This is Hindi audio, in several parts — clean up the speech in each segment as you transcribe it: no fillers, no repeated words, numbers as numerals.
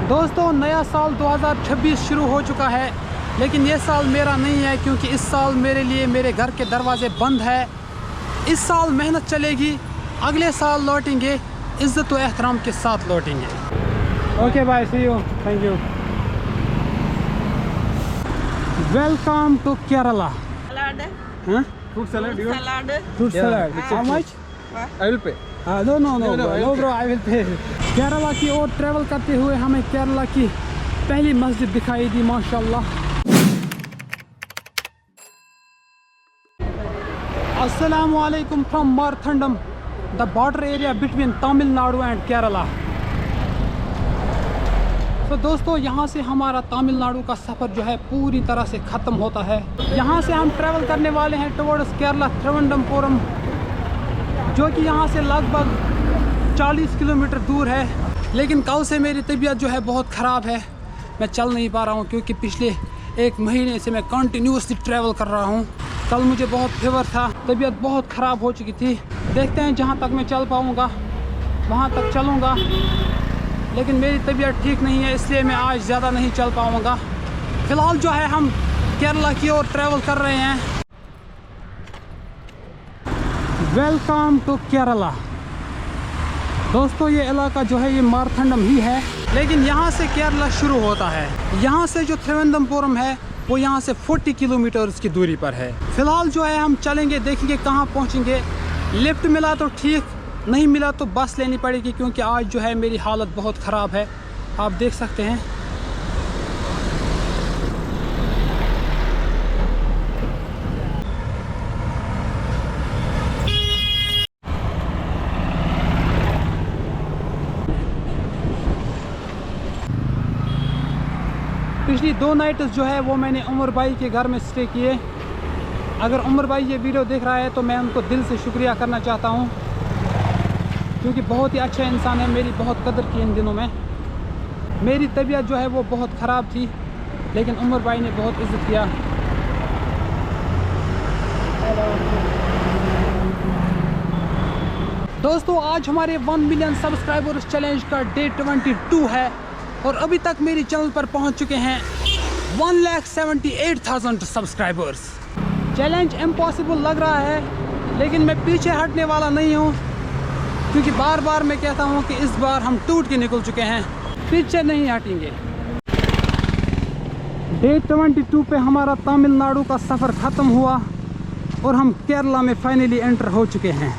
दोस्तों नया साल 2026 शुरू हो चुका है, लेकिन ये साल मेरा नहीं है क्योंकि इस साल मेरे लिए मेरे घर के दरवाजे बंद है। इस साल मेहनत चलेगी, अगले साल लौटेंगे, इज़्ज़त व एहतराम के साथ लौटेंगे। Okay bye, see you, thank you. Welcome to Kerala. Fruit salad, you want? Salad. Fruit Yeah, salad. it's How okay. much? I will pay. No bro, I will pay. Kerala की ओर ट्रैवल करते हुए हमें केरला की पहली मस्जिद दिखाई दी, माशाल्लाह। अस्सलामु अलैकुम from Marthandam, the border area between Tamil Nadu and Kerala. तो दोस्तों यहाँ से हमारा तमिलनाडु का सफ़र जो है पूरी तरह से ख़त्म होता है। यहाँ से हम ट्रैवल करने वाले हैं टुवर्ड्स केरला त्रिवेंद्रपुरम, जो कि यहाँ से लगभग 40 किलोमीटर दूर है। लेकिन कल से मेरी तबीयत जो है बहुत ख़राब है, मैं चल नहीं पा रहा हूँ क्योंकि पिछले 1 महीने से मैं कंटिन्यूसली ट्रैवल कर रहा हूँ। कल मुझे बहुत फीवर था, तबीयत बहुत ख़राब हो चुकी थी। देखते हैं जहाँ तक मैं चल पाऊँगा वहाँ तक चलूँगा, लेकिन मेरी तबीयत ठीक नहीं है इसलिए मैं आज ज़्यादा नहीं चल पाऊँगा। फ़िलहाल जो है हम केरला की ओर ट्रैवल कर रहे हैं। Welcome to Kerala. दोस्तों ये इलाका जो है ये मारथंडम ही है, लेकिन यहाँ से केरला शुरू होता है। यहाँ से जो त्रिवेंद्रपुरम है वो यहाँ से 40 किलोमीटर की दूरी पर है। फ़िलहाल जो है हम चलेंगे, देखेंगे कहाँ पहुँचेंगे। लिफ्ट मिला तो ठीक, नहीं मिला तो बस लेनी पड़ेगी क्योंकि आज जो है मेरी हालत बहुत ख़राब है, आप देख सकते हैं। पिछली 2 नाइट्स जो है वो मैंने उमर भाई के घर में स्टे किए। अगर उमर भाई ये वीडियो देख रहा है तो मैं उनको दिल से शुक्रिया करना चाहता हूँ, क्योंकि बहुत ही अच्छा इंसान है, मेरी बहुत कदर की इन दिनों में। मेरी तबीयत जो है वो बहुत ख़राब थी, लेकिन उमर भाई ने बहुत इज़्ज़त किया। दोस्तों आज हमारे 1 मिलियन सब्सक्राइबर्स चैलेंज का डे 22 है और अभी तक मेरी चैनल पर पहुंच चुके हैं 1,78,000 सब्सक्राइबर्स। चैलेंज इम्पॉसिबल लग रहा है, लेकिन मैं पीछे हटने वाला नहीं हूं, क्योंकि बार बार मैं कहता हूं कि इस बार हम टूट के निकल चुके हैं, पीछे नहीं हटेंगे। डे 22 पे हमारा तमिलनाडु का सफ़र ख़त्म हुआ और हम केरला में फाइनली एंटर हो चुके हैं।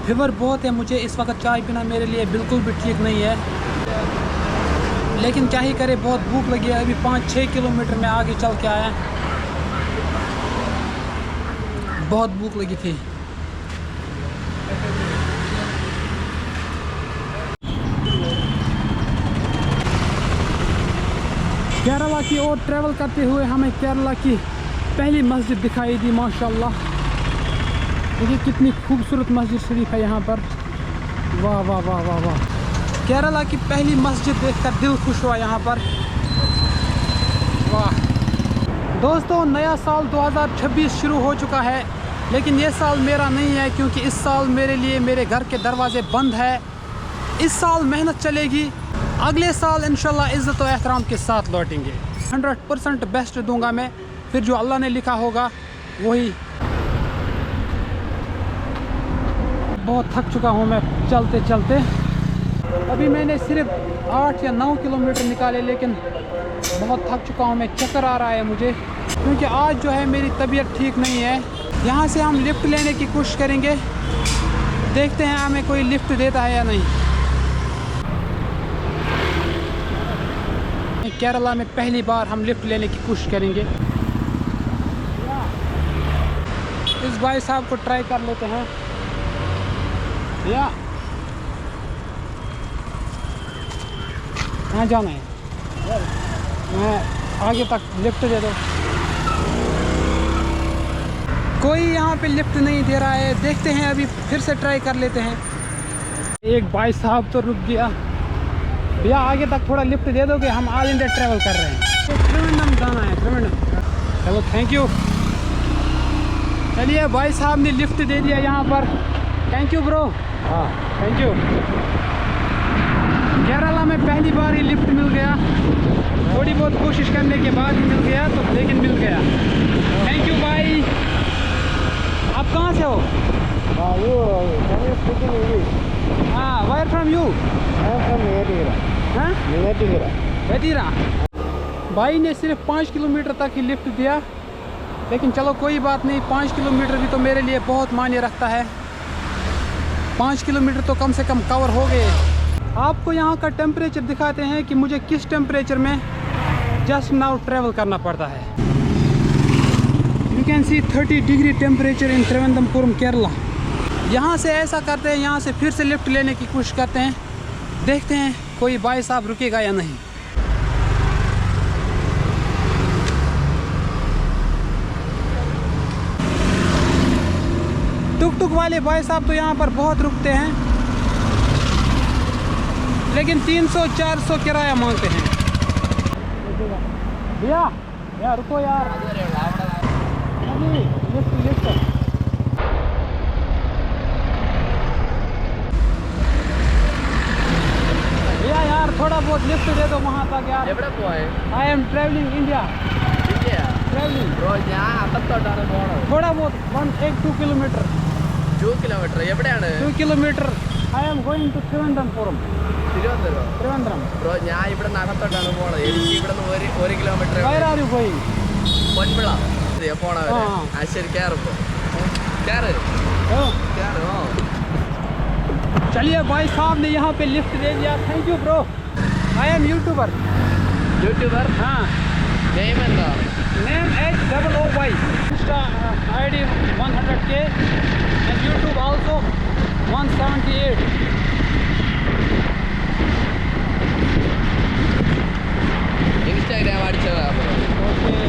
फीवर बहुत है मुझे, इस वक्त चाय पीना मेरे लिए बिल्कुल भी ठीक नहीं है, लेकिन क्या ही करे, बहुत भूख लगी है। अभी 5-6 किलोमीटर में आगे चल के आया, बहुत भूख लगी थी। केरला की ओर ट्रैवल करते हुए हमें केरला की पहली मस्जिद दिखाई दी, माशाल्लाह। देखिए कितनी खूबसूरत मस्जिद शरीफ है यहाँ पर, वाह वाह वाह वाह वाह। केरला की पहली मस्जिद देखकर दिल खुश हुआ यहाँ पर, वाह। दोस्तों नया साल 2026 शुरू हो चुका है, लेकिन ये साल मेरा नहीं है क्योंकि इस साल मेरे लिए मेरे घर के दरवाजे बंद है। इस साल मेहनत चलेगी, अगले साल इंशाल्लाह इज़्ज़त व एहतराम के साथ लौटेंगे। 100% बेस्ट दूंगा मैं, फिर जो अल्लाह ने लिखा होगा वही। बहुत थक चुका हूँ मैं चलते चलते। अभी मैंने सिर्फ 8 या 9 किलोमीटर निकाले, लेकिन बहुत थक चुका हूँ मैं, चक्कर आ रहा है मुझे, क्योंकि आज जो है मेरी तबीयत ठीक नहीं है। यहाँ से हम लिफ्ट लेने की कोशिश करेंगे, देखते हैं हमें कोई लिफ्ट देता है या नहीं। केरला में पहली बार हम लिफ्ट लेने की कोशिश करेंगे। इस भाई साहब को ट्राई कर लेते हैं। या कहाँ जाना है? मैं आगे तक लिफ्ट दे दो। कोई यहाँ पे लिफ्ट नहीं दे रहा है, देखते हैं अभी फिर से ट्राई कर लेते हैं। एक भाई साहब तो रुक गया। भैया आगे तक थोड़ा लिफ्ट दे दोगे, हम ऑल इंडिया ट्रैवल कर रहे हैं। तो त्रिवेंद्रम जाना है, त्रिवेंद्रम। चलो थैंक यू। चलिए भाई साहब ने लिफ्ट दे दिया यहाँ पर, थैंक यू ब्रो। हाँ थैंक यू। पहली बार ही लिफ्ट मिल गया, थोड़ी बहुत कोशिश करने के बाद ही मिल गया, तो लेकिन मिल गया। थैंक यू भाई। आप कहाँ से हो? हाँ, वायर फ्रॉम यू? हाँ, वेतीरा। भाई ने सिर्फ 5 किलोमीटर तक ही लिफ्ट दिया, लेकिन चलो कोई बात नहीं, 5 किलोमीटर भी तो मेरे लिए बहुत मायने रखता है। 5 किलोमीटर तो कम से कम कवर हो गए। आपको यहाँ का टेम्परेचर दिखाते हैं कि मुझे किस टेम्परेचर में जस्ट नाउ ट्रैवल करना पड़ता है। You can see 30 degree temperature in Thiruvananthapuram Kerala. यहाँ से ऐसा करते हैं, यहाँ से फिर से लिफ्ट लेने की कोशिश करते हैं, देखते हैं कोई भाई साहब रुकेगा या नहीं। टुक टुक वाले भाई साहब तो यहाँ पर बहुत रुकते हैं, लेकिन 300-400 किराया मांगते हैं। भैया यार रुको यार, लिफ्ट लिफ्ट। भैया यार थोड़ा बहुत लिफ्ट दे दो वहाँ तक यार। I am travelling India. Travelling थोड़ा बहुत 1-2 kilometre. 2 kilometer. 2 kilometer. I am going to Trivandrum. Trivandrum. Bro, I am going to kilometer. Where are you going? Ponbala. चलिए भाई साहब ने यहाँ पे लिफ्ट दे दिया। Thank you bro. I am YouTuber. YouTuber? हाँ। Name and Name HOOY. Insta ID 100K and YouTube also 178. Instagram अडिचला bro. Okay.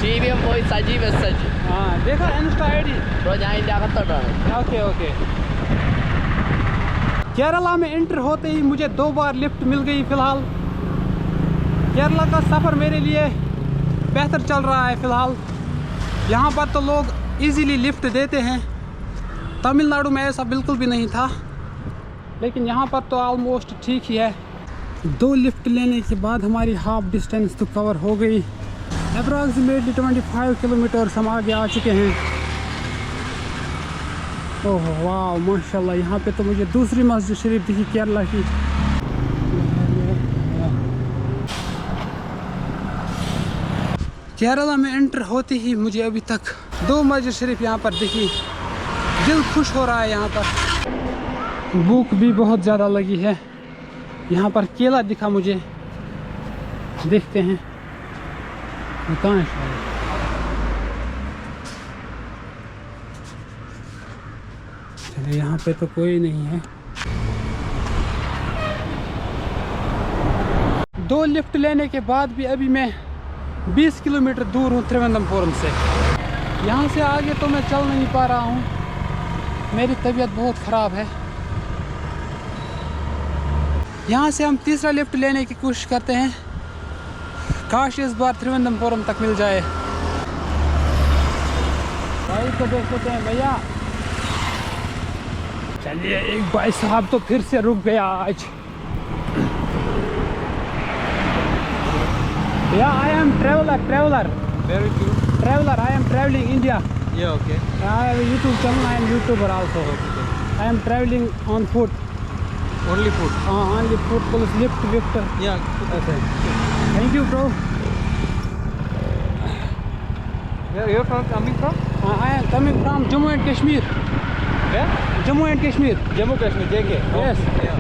TVM boy Saji Saji. हाँ देखा Insta ID. Bro, यहाँ इंडिया का तो डर। Okay okay. केरला में एंटर होते ही मुझे 2 बार लिफ्ट मिल गई। फ़िलहाल केरला का सफ़र मेरे लिए बेहतर चल रहा है। फ़िलहाल यहाँ पर तो लोग इजीली लिफ्ट देते हैं। तमिलनाडु में ऐसा बिल्कुल भी नहीं था, लेकिन यहाँ पर तो ऑलमोस्ट ठीक ही है। 2 लिफ्ट लेने के बाद हमारी हाफ डिस्टेंस तो कवर हो गई। अप्रॉक्सीमेटली 25 किलोमीटर्स हम आगे आ चुके हैं। ओह वाह माशाल्लाह, यहाँ पे तो मुझे दूसरी मस्जिद शरीफ दिखी केरला की। केरला में एंटर होते ही मुझे अभी तक 2 मस्जिद शरीफ यहाँ पर दिखी। दिल खुश हो रहा है यहाँ पर। भूख भी बहुत ज़्यादा लगी है। यहाँ पर केला दिखा मुझे, देखते हैं कहाँ है। चलिए यहाँ पे तो कोई नहीं है। 2 लिफ्ट लेने के बाद भी अभी मैं 20 किलोमीटर दूर हूँ त्रिवेंद्रपुरम से। यहाँ से आगे तो मैं चल नहीं पा रहा हूँ, मेरी तबीयत बहुत ख़राब है। यहाँ से हम तीसरा लिफ्ट लेने की कोशिश करते हैं, काश इस बार त्रिवेंद्रपुरम तक मिल जाए। भाई को देख लेते हैं भैया। चलिए एक भाई साहब तो फिर से रुक गया आज। भैया I am traveller. Very good. Traveler, I am traveling India. Yeah, okay. I have a YouTube channel. I am YouTuber also. I am traveling on foot. Only food. Only foot. Police lift. Yeah. Okay. Thank you, bro. Where you from? Coming from? I am coming from Jammu and Kashmir. Where? Jammu and Kashmir. Jammu Kashmir. JK. Yes. Yeah.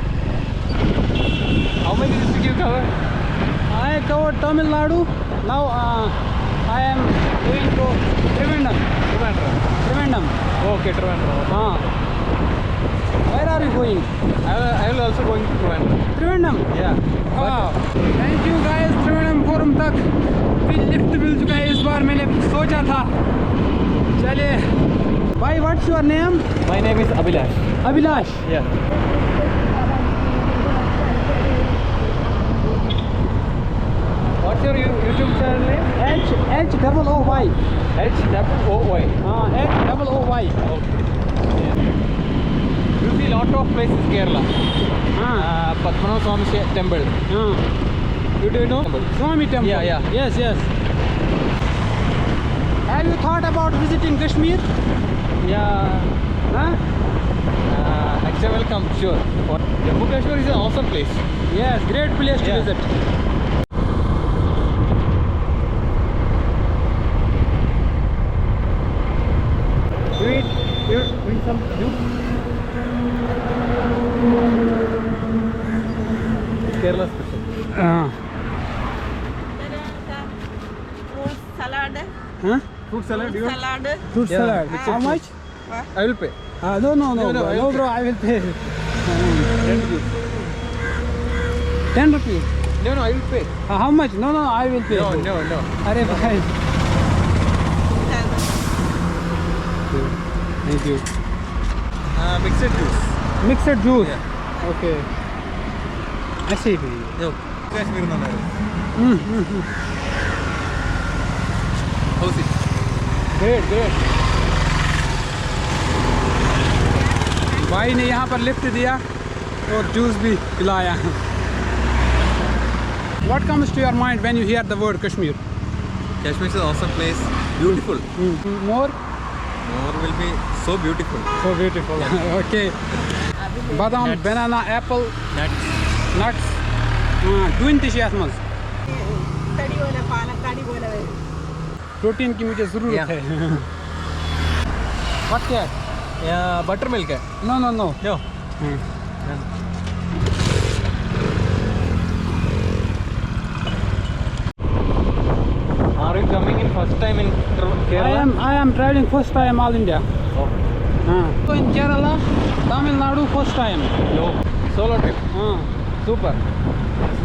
How many districts you cover? I covered Tamil Nadu. Now I am going to Trivandrum. Trivandrum. Okay, Trivandrum. Where are you going? I will also going to Trivandrum. Trivandrum. Yeah. Wow. Thank you guys. Trivendrapuram तक भी लिफ्ट मिल चुका है। इस बार मैंने सोचा था। चलिए भाई, what's your name? My name is Abhilash. Abhilash. Yeah. What? What's your YouTube channel name? H-double-O-Y. H-double-O-Y. H-double-O-Y. You see lot of places in Kerala. Ah. Padmanabha Swami temple. You do know? Swami temple. Yeah, yeah. Yes, yes. Have you thought about visiting Kashmir? Yeah. Huh? Actually, welcome. Sure. Jammu Kashmir is an awesome place. Yes, great place to Yeah. visit. You eat some juice? Kerala special. Fruit salad. Huh? Fruit salad. You want? Salad. Fruit Yeah, salad. mixed How fruit. much? I will pay. No, No, no, bro. I No, will bro, I will pay. 10 rupees. 10 rupees. No, I will pay. How much? No, I will pay. No. Arey bhai. Thank you. Mixed juice. Mixed juice. Yeah. Okay. I see. No. Kashmir no. How's it? Great. भाई ने यहाँ पर लिफ्ट दिया और जूस भी पिलाया. What comes to your mind when you hear the word Kashmir? Kashmir is an awesome place. Beautiful. More? More will be so beautiful. So beautiful. Okay. Badam, Nuts. banana, apple, Nuts. nuts. Doing this yes mas. तड़ी वाला पालक तड़ी वाला है. प्रोटीन की मुझे ज़रूरत Yeah. है. What क्या? Yeah, buttermilk. No. No. Are you coming in first time in Kerala? I am traveling first time all India. Oh. So in Kerala, Tamil Nadu first time. No. Solo trip. Super.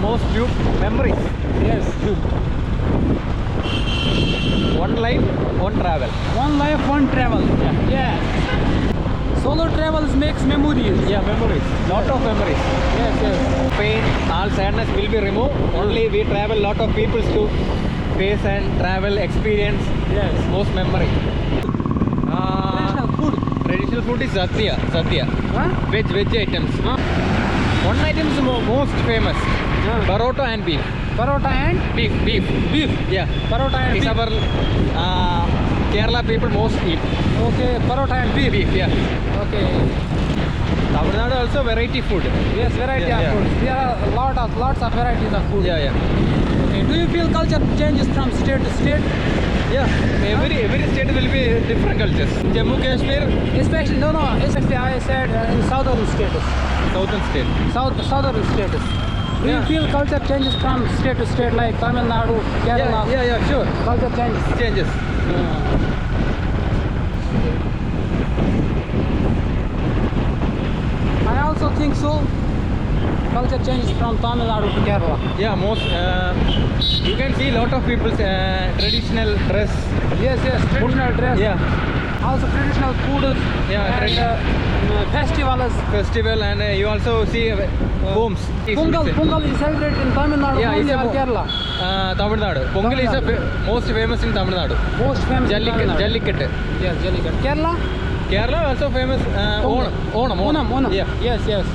Most beautiful memories. Yes. One life, one travel. One life, one travel. Yes. Solo travels makes memories. Yeah, memories. Lot of memories. Yes. Pain, all sadness will be removed. Only we travel lot of people to face and travel experience. Yes. Most memory. Traditional food. Traditional food is Satya. Huh? Veg items. One item is most famous. Parota and beef. Parota and Beef. Yeah. parota and It's beef. our Kerala people most eat. Okay, parota and beef. Beef, yeah. Okay. Tamil Nadu also variety food. Yes, variety Yeah, of yeah. food. There are lots of varieties of food. Yeah. Okay. Do you feel culture changes from state to state? Yeah. Every state will be different cultures. Jammu Kashmir, Especially especially I said in southern states. southern state. Southern states. Do you Yeah. feel culture changes from state to state like Tamil Nadu, Kerala? Yeah, sure. Culture changes. Changes. I also think so. Culture changes from Tamil Nadu to Kerala. Yeah, most you can see lot of people's traditional dress. Yes, traditional dress. Yeah, Also traditional food. Yeah, and festivals. festival and you also see homes. Pongal is celebrated in Tamil Nadu Yeah, only it's a or Kerala. Tamil Nadu. Pongal is Tamil most famous in Tamil Nadu. Most famous. in Tamil Nadu. Jallikattu. Yes, Jallikattu. Kerala. Kerala also famous. Onam. Yeah. Yes.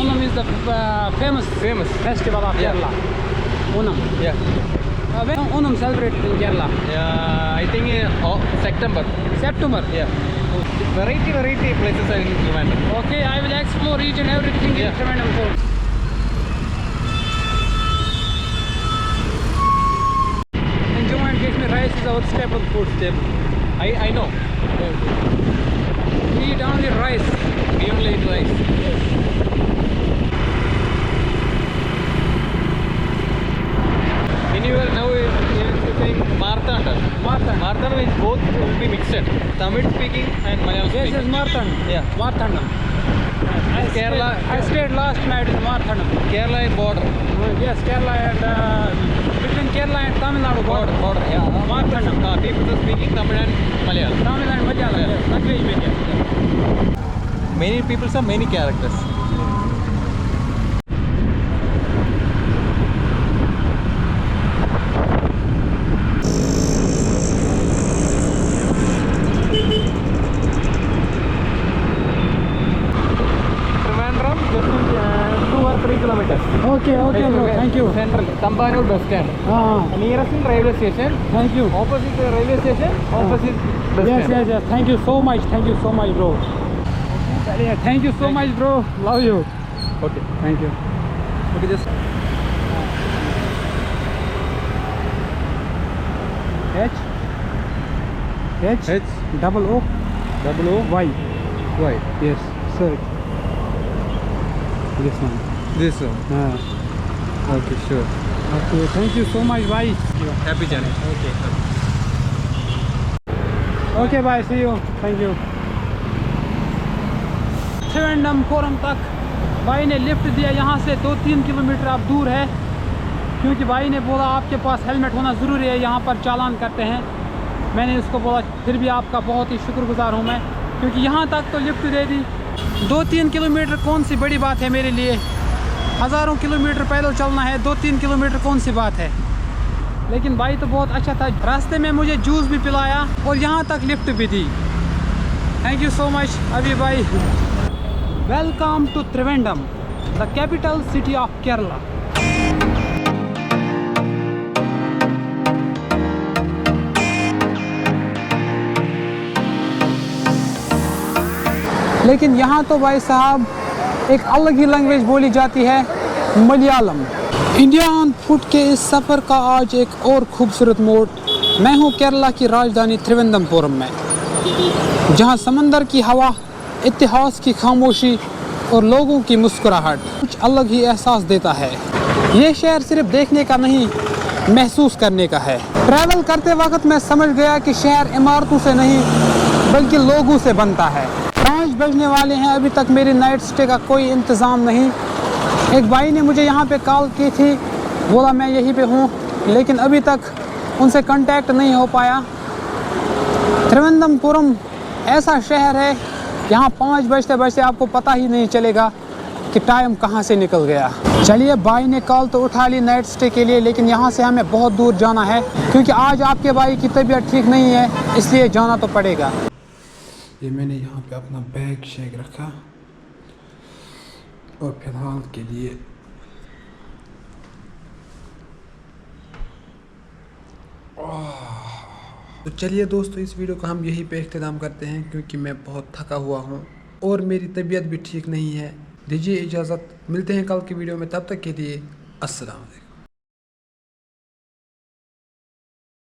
Onam is the famous festival of Yeah. Kerala. Onam. Yeah. When Onam celebrated in Kerala? I think September. September. Yeah. Variety places are in Trivandrum. Okay, I will explore each and everything in Yeah. Trivandrum Fort. In Jammu and Kashmir, rice is our staple food. I know. We eat only rice. We only eat rice. Anywhere now is saying Martanda. Martanda is both will be mixed. Tamil speaking and Malayalam Yes, speaking. Marthandam. Yeah. Marthandam. Kerala- I stayed last night in Marthandam. Kerala is border. Yes, Kerala and between Kerala and Tamil Nadu border. Yeah. Marthandam. People are speaking Tamil and Malayalam. Tamil and Malayalam. Yes, language medium. Many people have many characters. Tambanur bus stand. Nearest in railway station. Thank you. Opposite the railway station. Opposite bus yes stand. Yes yes, thank you so much bro. चलिए, thank you so much bro, love you, Okay. Thank you. Okay, just H double O Y Y. yes search this one। This one. Okay, sure. okay, thank you so much bye। Happy journey. Okay. okay bye, see you, thank you। Trivendrapuram तक भाई ने लिफ्ट दिया। यहाँ से 2-3 किलोमीटर आप दूर है, क्योंकि भाई ने बोला आपके पास हेलमेट होना ज़रूरी है, यहाँ पर चालान करते हैं। मैंने उसको बोला फिर भी आपका बहुत ही शुक्रगुजार हूँ मैं, क्योंकि यहाँ तक तो लिफ्ट दे दी। 2-3 किलोमीटर कौन सी बड़ी बात है मेरे लिए, हज़ारों किलोमीटर पैदल चलना है, 2-3 किलोमीटर कौन सी बात है। लेकिन भाई तो बहुत अच्छा था, रास्ते में मुझे जूस भी पिलाया और यहाँ तक लिफ्ट भी दी। थैंक यू सो मच अभी भाई। Welcome to Trivandrum, the capital city of Kerala. लेकिन यहाँ तो भाई साहब एक अलग ही लैंग्वेज बोली जाती है, मलयालम। इंडिया ऑन फुट के इस सफ़र का आज एक और खूबसूरत मोड़। मैं हूँ केरला की राजधानी त्रिवेंद्रपुरम में, जहाँ समंदर की हवा, इतिहास की खामोशी और लोगों की मुस्कुराहट कुछ अलग ही एहसास देता है। ये शहर सिर्फ देखने का नहीं, महसूस करने का है। ट्रैवल करते वक्त मैं समझ गया कि शहर इमारतों से नहीं बल्कि लोगों से बनता है। 5 बजने वाले हैं, अभी तक मेरी नाइट स्टे का कोई इंतज़ाम नहीं। एक भाई ने मुझे यहाँ पे कॉल की थी, बोला मैं यहीं पे हूँ, लेकिन अभी तक उनसे कांटेक्ट नहीं हो पाया। त्रिवेंद्रपुरम ऐसा शहर है, यहाँ 5 बजते बजते आपको पता ही नहीं चलेगा कि टाइम कहाँ से निकल गया। चलिए, भाई ने कॉल तो उठा ली नाइट स्टे के लिए, लेकिन यहाँ से हमें बहुत दूर जाना है, क्योंकि आज आपके भाई की तबीयत ठीक नहीं है, इसलिए जाना तो पड़ेगा। ये मैंने यहाँ पे अपना बैग शेक रखा और फिलहाल के लिए तो चलिए दोस्तों, इस वीडियो को हम यहीं पे इख्तिताम करते हैं, क्योंकि मैं बहुत थका हुआ हूँ और मेरी तबीयत भी ठीक नहीं है। दीजिए इजाज़त, मिलते हैं कल की वीडियो में, तब तक के लिए अस्सलाम वालेकुम।